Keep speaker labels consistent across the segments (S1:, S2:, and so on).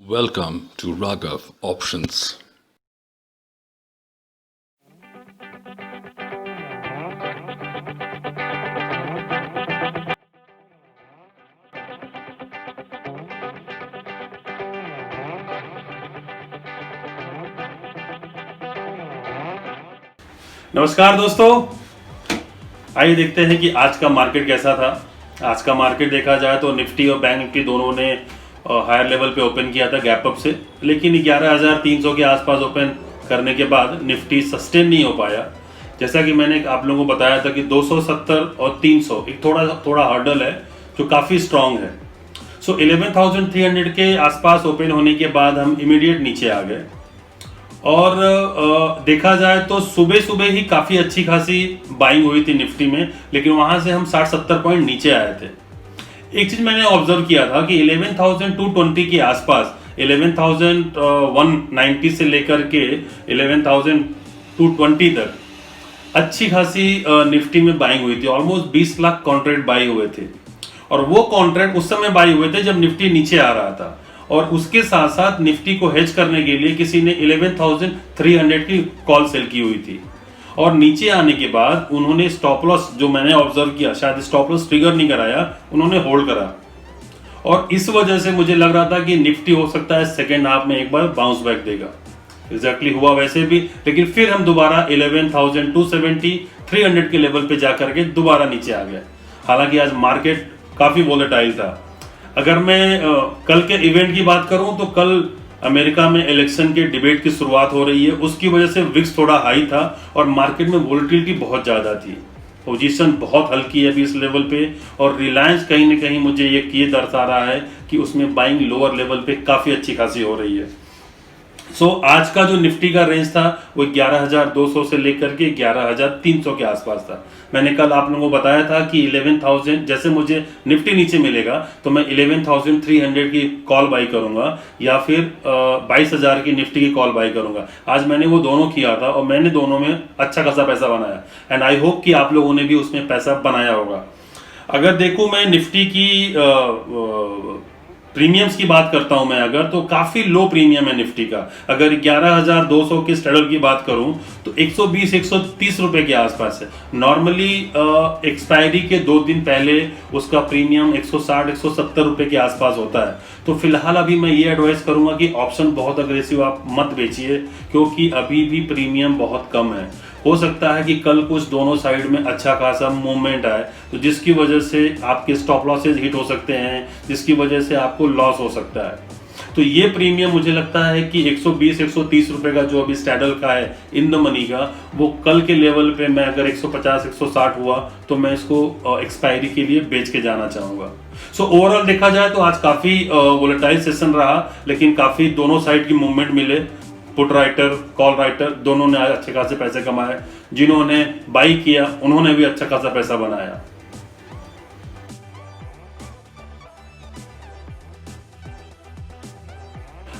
S1: Welcome to Raghav Options.
S2: नमस्कार दोस्तों, आइए देखते हैं कि आज का मार्केट कैसा था। आज का मार्केट देखा जाए तो निफ्टी और बैंक निफ्टी दोनों ने हायर लेवल पे ओपन किया था गैप अप से, लेकिन 11,300 के आसपास ओपन करने के बाद निफ्टी सस्टेन नहीं हो पाया। जैसा कि मैंने आप लोगों को बताया था कि 270 और 300 एक थोड़ा हर्डल है जो काफ़ी स्ट्रांग है। सो 11,300 के आसपास ओपन होने के बाद हम इमीडिएट नीचे आ गए और देखा जाए तो सुबह सुबह ही काफ़ी अच्छी खासी बाइंग हुई थी निफ्टी में, लेकिन वहाँ से हम 60-70 पॉइंट नीचे आए थे। एक चीज़ मैंने ऑब्जर्व किया था कि 11,220 के आसपास 11,190 से लेकर के 11,220 तक अच्छी खासी निफ्टी में बाइंग हुई थी। ऑलमोस्ट 20 लाख कॉन्ट्रैक्ट बाई हुए थे और वो कॉन्ट्रैक्ट उस समय बाई हुए थे जब निफ्टी नीचे आ रहा था। और उसके साथ साथ निफ्टी को हेज करने के लिए किसी ने 11,300 की कॉल सेल की हुई थी और नीचे आने के बाद उन्होंने स्टॉप लॉस, जो मैंने ऑब्जर्व किया, शायद स्टॉप लॉस ट्रिगर नहीं कराया, उन्होंने होल्ड करा और इस वजह से मुझे लग रहा था कि निफ्टी हो सकता है सेकेंड हाफ में एक बार बाउंस बैक देगा। एग्जैक्टली हुआ वैसे भी, लेकिन फिर हम दोबारा 11,270, 300 के लेवल पे जाकर के दोबारा नीचे आ गए। हालांकि आज मार्केट काफी वोलेटाइल था। अगर मैं कल के इवेंट की बात करूं तो कल अमेरिका में इलेक्शन के डिबेट की शुरुआत हो रही है, उसकी वजह से विक्स थोड़ा हाई था और मार्केट में वोलेटिलिटी बहुत ज़्यादा थी। पोजीशन बहुत हल्की है अभी इस लेवल पे और रिलायंस कहीं ना कहीं मुझे ये दर्शा रहा है कि उसमें बाइंग लोअर लेवल पे काफ़ी अच्छी खासी हो रही है। आज का जो निफ्टी का रेंज था वो 11,200 से लेकर के 11,300 के आसपास था। मैंने कल आप लोगों को बताया था कि 11,000 जैसे मुझे निफ्टी नीचे मिलेगा तो मैं 11,300 की कॉल बाई करूंगा या फिर 22,000 की निफ्टी की कॉल बाई करूंगा। आज मैंने वो दोनों किया था और मैंने दोनों में अच्छा खासा पैसा बनाया एंड आई होप कि आप लोगों ने भी उसमें पैसा बनाया होगा। अगर देखूं मैं निफ्टी की प्रीमियम्स की बात करता हूं मैं अगर, तो काफी लो प्रीमियम है निफ्टी का। अगर 11,200 के स्ट्रैडल की बात करूं तो 120-130 रुपए के आसपास है। नॉर्मली एक्सपायरी के 2 दिन पहले उसका प्रीमियम 160-170 रुपए के आसपास होता है। तो फिलहाल अभी मैं ये एडवाइस करूंगा कि ऑप्शन बहुत अग्रेसिव आप मत बेचिए, क्योंकि अभी भी प्रीमियम बहुत कम है। हो सकता है कि कल कुछ दोनों साइड में अच्छा खासा मूवमेंट आए, तो जिसकी वजह से आपके स्टॉप लॉसेज हिट हो सकते हैं, जिसकी वजह से आपको लॉस हो सकता है। तो ये प्रीमियम मुझे लगता है कि 120-130 रुपए का जो अभी स्टैडल का है इन द मनी का, वो कल के लेवल पे मैं अगर 150-160 हुआ तो मैं इसको एक्सपायरी के लिए बेच के जाना चाहूँगा। ओवरऑल देखा जाए तो आज काफ़ी वोलेटाइल सेशन रहा, लेकिन काफ़ी दोनों साइड की मूवमेंट मिले। पुट राइटर, कॉल राइटर दोनों ने आज अच्छे खासे पैसे कमाए। जिन्होंने बाई किया उन्होंने भी अच्छा खासा पैसा बनाया।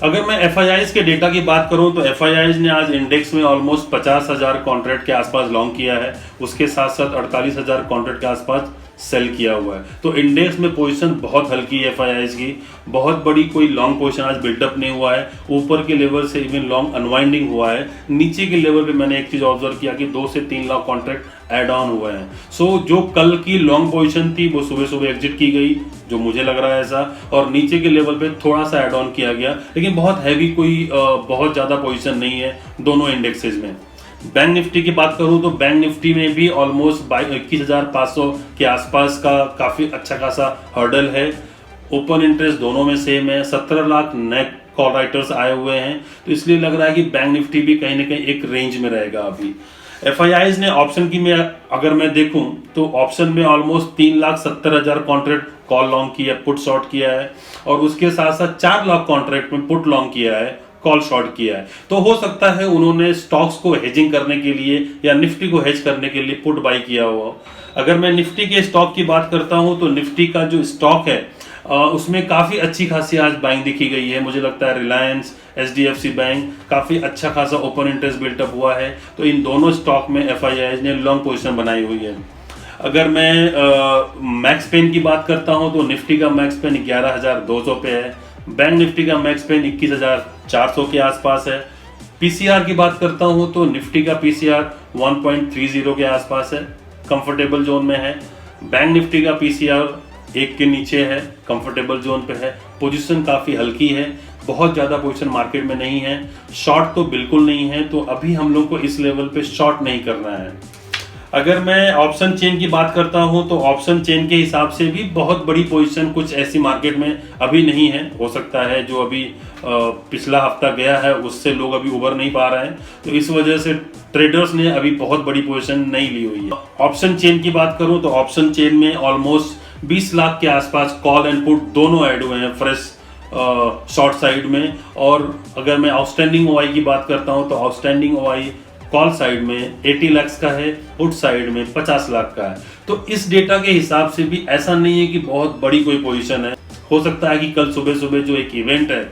S2: अगर मैं एफआईआईज के डेटा की बात करूं तो एफआईआईज ने आज इंडेक्स में ऑलमोस्ट 50,000 कॉन्ट्रैक्ट के आसपास लॉन्ग किया है, उसके साथ साथ 48,000 कॉन्ट्रैक्ट के आसपास सेल किया हुआ है। तो इंडेक्स में पोजीशन बहुत हल्की है एफआईआईज की, बहुत बड़ी कोई लॉन्ग पोजीशन आज बिल्डअप नहीं हुआ है। ऊपर के लेवल से इवन लॉन्ग अनवाइंडिंग हुआ है। नीचे के लेवल पे मैंने एक चीज़ ऑब्जर्व किया कि 2 से 3 लाख कॉन्ट्रैक्ट एड ऑन हुए हैं। जो कल की लॉन्ग पोजीशन थी वो सुबह सुबह एग्जिट की गई, जो मुझे लग रहा है ऐसा, और नीचे के लेवल पे थोड़ा सा एड ऑन किया गया, लेकिन बहुत हैवी कोई बहुत ज़्यादा पोजीशन नहीं है दोनों इंडेक्सेज में। बैंक निफ्टी की बात करूं तो बैंक निफ्टी में भी ऑलमोस्ट 21,500 के आसपास का काफ़ी अच्छा खासा हर्डल है। ओपन इंटरेस्ट दोनों में सेम है, 17 लाख नए कॉल राइटर्स आए हुए हैं, तो इसलिए लग रहा है कि बैंक निफ्टी भी कहीं ना कहीं एक रेंज में रहेगा अभी। एफआईआईज ने ऑप्शन की में अगर मैं देखूं तो ऑप्शन में ऑलमोस्ट 3,70,000 कॉन्ट्रैक्ट कॉल लॉन्ग किया, पुट शॉर्ट किया है, और उसके साथ साथ 4 लाख कॉन्ट्रैक्ट में पुट लॉन्ग किया है, कॉल शॉर्ट किया है। तो हो सकता है उन्होंने स्टॉक्स को हेजिंग करने के लिए या निफ्टी को हेज करने के लिए पुट बाई किया हुआ। अगर मैं निफ्टी के स्टॉक की बात करता हूं तो निफ्टी का जो स्टॉक है उसमें काफ़ी अच्छी खासी आज बाइंग दिखी गई है। मुझे लगता है रिलायंस, एचडीएफसी बैंक, काफ़ी अच्छा खासा ओपन इंटरेस्ट बिल्टअप हुआ है। तो इन दोनों स्टॉक में एफआईआईज ने लॉन्ग पोजीशन बनाई हुई है। अगर मैं मैक्स पेन की बात करता हूं तो निफ्टी का मैक्स पेन 11,200 पे है, बैंक निफ्टी का मैक्स पेन 21,400 के आसपास है। पीसीआर की बात करता हूं तो निफ्टी का पीसीआर 1.30 के आसपास है, कंफर्टेबल जोन में है। बैंक निफ्टी का पीसीआर 1 के नीचे है, कंफर्टेबल जोन पे है। पोजीशन काफ़ी हल्की है, बहुत ज़्यादा पोजीशन मार्केट में नहीं है। शॉर्ट तो बिल्कुल नहीं है, तो अभी हम लोग को इस लेवल पे शॉर्ट नहीं करना है। अगर मैं ऑप्शन चेन की बात करता हूं तो ऑप्शन चेन के हिसाब से भी बहुत बड़ी पोजीशन कुछ ऐसी मार्केट में अभी नहीं है। हो सकता है जो अभी पिछला हफ्ता गया है उससे लोग अभी उबर नहीं पा रहे हैं, तो इस वजह से ट्रेडर्स ने अभी बहुत बड़ी पोजीशन नहीं ली हुई है। ऑप्शन चेन की बात करूं तो ऑप्शन चेन में ऑलमोस्ट 20 लाख के आसपास कॉल एंड पुट दोनों ऐड हुए हैं फ्रेश शॉर्ट साइड में। और अगर मैं आउटस्टैंडिंग ओआई की बात करता हूं तो आउटस्टैंडिंग ओआई कॉल साइड में 80 लाख का है, पुट साइड में 50 लाख का है। तो इस डेटा के हिसाब से भी ऐसा नहीं है कि बहुत बड़ी कोई पोजीशन है। हो सकता है कि कल सुबह सुबह जो एक इवेंट है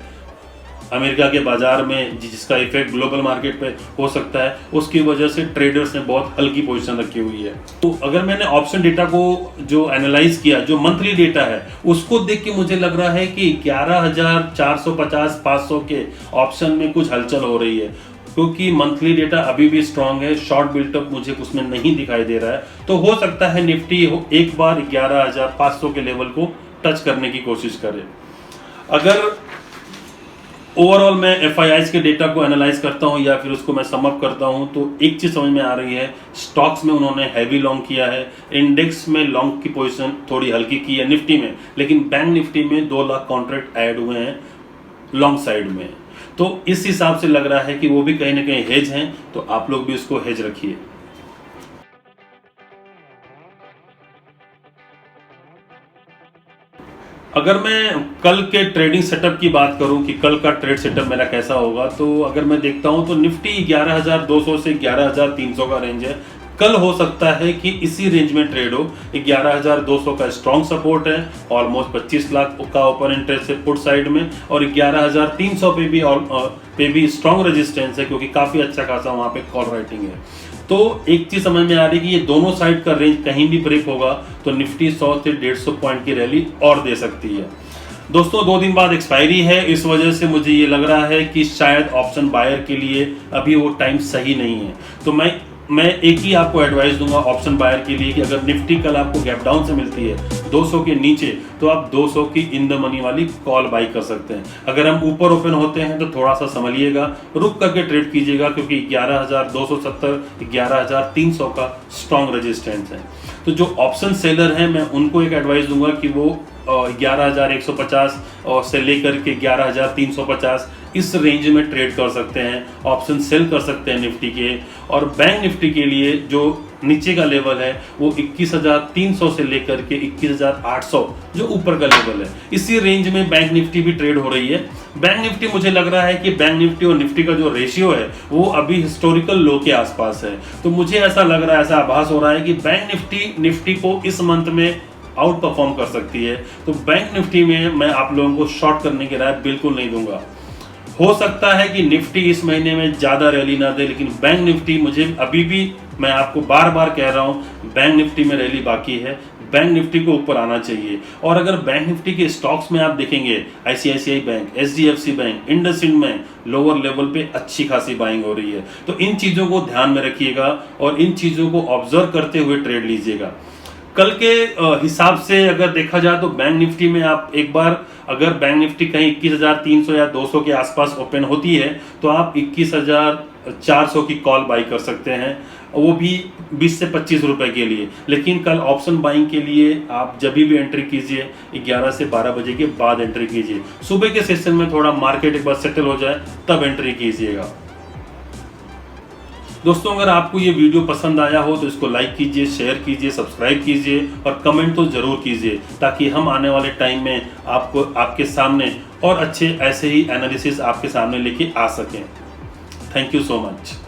S2: अमेरिका के बाजार में जिसका इफेक्ट ग्लोबल मार्केट पे हो सकता है, उसकी वजह से ट्रेडर्स ने बहुत हल्की पोजीशन रखी हुई है। तो अगर मैंने ऑप्शन डेटा को जो एनालाइज किया, जो मंथली डेटा है, उसको देख के मुझे लग रहा है कि 11,450-500 के ऑप्शन में कुछ हलचल हो रही है, क्योंकि मंथली डेटा अभी भी स्ट्रांग है। शॉर्ट बिल्टअप मुझे उसमें नहीं दिखाई दे रहा है। तो हो सकता है निफ्टी एक बार 11,500 के लेवल को टच करने की कोशिश करे। अगर ओवरऑल मैं एफआईआईज के डेटा को एनालाइज करता हूं या फिर उसको मैं समअप करता हूं तो एक चीज समझ में आ रही है, स्टॉक्स में उन्होंने हैवी लॉन्ग किया है, इंडेक्स में लॉन्ग की पोजीशन थोड़ी हल्की की है निफ्टी में, लेकिन बैंक निफ्टी में 2 लाख कॉन्ट्रैक्ट ऐड हुए हैं लॉन्ग साइड में। तो इस हिसाब से लग रहा है कि वो भी कहीं ना कहीं हेज हैं, तो आप लोग भी उसको हेज रखिए। अगर मैं कल के ट्रेडिंग सेटअप की बात करूं कि कल का ट्रेड सेटअप मेरा कैसा होगा, तो अगर मैं देखता हूं तो निफ्टी 11,200 से 11,300 का रेंज है। कल हो सकता है कि इसी रेंज में ट्रेड हो। 11,200 का स्ट्रॉन्ग सपोर्ट है, ऑलमोस्ट 25 लाख का ओपन इंटरेस्ट है पुट साइड में, और 11,300 पे भी स्ट्रॉन्ग रेजिस्टेंस है, क्योंकि काफी अच्छा खासा वहां पे कॉल राइटिंग है। तो एक चीज समझ में आ रही है कि ये दोनों साइड का रेंज कहीं भी ब्रेक होगा तो निफ्टी 100 से 150 पॉइंट की रैली और दे सकती है। दोस्तों 2 दिन बाद एक्सपायरी है, इस वजह से मुझे ये लग रहा है कि शायद ऑप्शन बायर के लिए अभी वो टाइम सही नहीं है। तो मैं एक ही आपको एडवाइस दूंगा ऑप्शन बायर के लिए कि अगर निफ्टी कल आपको गैप डाउन से मिलती है 200 के नीचे, तो आप 200 की इन द मनी वाली कॉल बाई कर सकते हैं। अगर हम ऊपर ओपन होते हैं तो थोड़ा सा संभलिएगा, रुक करके ट्रेड कीजिएगा, क्योंकि 11,270 11,300 का स्ट्रॉन्ग रेजिस्टेंस है। तो जो ऑप्शन सेलर हैं मैं उनको एक एडवाइस दूंगा कि वो 11,150 और से लेकर के 11,350 इस रेंज में ट्रेड कर सकते हैं, ऑप्शन सेल कर सकते हैं निफ्टी के। और बैंक निफ्टी के लिए जो नीचे का लेवल है वो 21,300 से लेकर के 21,800 जो ऊपर का लेवल है, इसी रेंज में बैंक निफ्टी भी ट्रेड हो रही है। बैंक निफ्टी मुझे लग रहा है कि बैंक निफ्टी और निफ्टी का जो रेशियो है वो अभी हिस्टोरिकल लो के आसपास है। तो मुझे ऐसा लग रहा है, ऐसा आभास हो रहा है कि बैंक निफ्टी को इस मंथ में आउट परफॉर्म कर सकती है। तो बैंक निफ्टी में मैं आप लोगों को शॉर्ट करने की राय बिल्कुल नहीं दूंगा। हो सकता है कि निफ्टी इस महीने में ज्यादा रैली ना दे, लेकिन बैंक निफ्टी मुझे अभी भी, मैं आपको बार बार कह रहा हूं, बैंक निफ्टी में रैली बाकी है, बैंक निफ्टी को ऊपर आना चाहिए। और अगर बैंक निफ्टी के स्टॉक्स में आप देखेंगे ICICI bank, HDFC bank, IndusInd में लोअर लेवल पे अच्छी खासी बाइंग हो रही है। तो इन चीजों को ध्यान में रखिएगा और इन चीजों को ऑब्जर्व करते हुए ट्रेड लीजिएगा। कल के हिसाब से अगर देखा जाए तो बैंक निफ्टी में आप एक बार, अगर बैंक निफ्टी कहीं 21,300 या 200 के आसपास ओपन होती है तो आप 21,400 की कॉल बाई कर सकते हैं, वो भी 20 से 25 रुपए के लिए। लेकिन कल ऑप्शन बाइंग के लिए आप जब भी एंट्री कीजिए 11 से 12 बजे के बाद एंट्री कीजिए। सुबह के सेशन में थोड़ा मार्केट एक बार सेटल हो जाए तब एंट्री कीजिएगा। दोस्तों अगर आपको ये वीडियो पसंद आया हो तो इसको लाइक कीजिए, शेयर कीजिए, सब्सक्राइब कीजिए और कमेंट तो जरूर कीजिए, ताकि हम आने वाले टाइम में आपको आपके सामने और अच्छे ऐसे ही एनालिसिस आपके सामने लेके आ सकें। Thank you so much.